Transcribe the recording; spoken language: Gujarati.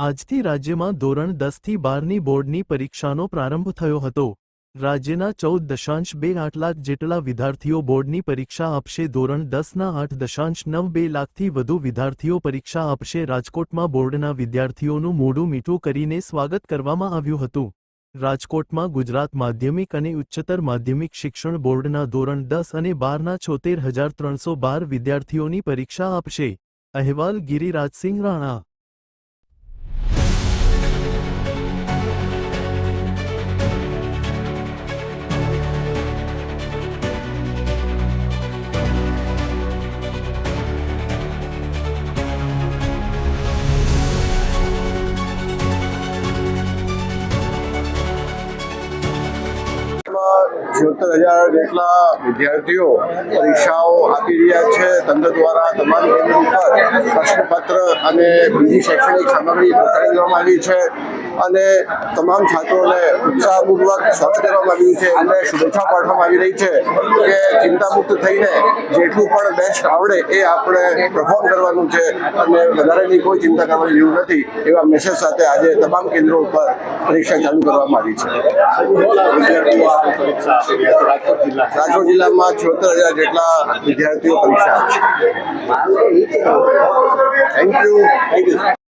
આજથી રાજ્યમાં ધોરણ 10થી 12ની બોર્ડની પરીક્ષાનો પ્રારંભ થયો હતો। રાજ્યના 14.28 લાખ જેટલા વિદ્યાર્થીઓ બોર્ડની પરીક્ષા આપશે। ધોરણ 10ના 8.92 લાખથી વધુ વિદ્યાર્થીઓ પરીક્ષા આપશે। રાજકોટમાં બોર્ડના વિદ્યાર્થીઓનું મોઢું મીઠું કરીને સ્વાગત કરવામાં આવ્યું હતું। રાજકોટમાં ગુજરાત માધ્યમિક અને ઉચ્ચતર માધ્યમિક શિક્ષણ બોર્ડના ધોરણ 10 અને 12ના 76,312 વિદ્યાર્થીઓની પરીક્ષા આપશે। અહેવાલ ગિરિરાજસિંહ રાણા। છોતેર હજાર જેટલા વિદ્યાર્થીઓ પરીક્ષાઓ આપી રહ્યા છે। તંત્ર દ્વારા તમામ કેન્દ્રો પર પ્રશ્નપત્ર અને બીજી શૈક્ષણિક સામગ્રી પહોંચાડી દેવામાં આવી છે અને તમામ છાત્રોને ઉત્સાહપૂર્વક સ્વાગત કરવામાં આવ્યું છે। એમને શુભેચ્છા પાઠવવામાં આવી રહી છે કે ચિંતામુક્ત થઈને જેટલું પણ બેસ્ટ આવડે એ આપણે પરફોર્મ કરવાનું છે અને વધારેની કોઈ ચિંતા કરવાની જરૂર નથી એવા મેસેજ સાથે આજે તમામ કેન્દ્રો ઉપર પરીક્ષા ચાલુ કરવામાં આવી છે। રાજકોટ જિલ્લામાં 76,000 જેટલા વિદ્યાર્થીઓ પરીક્ષા આપશે। Thank you.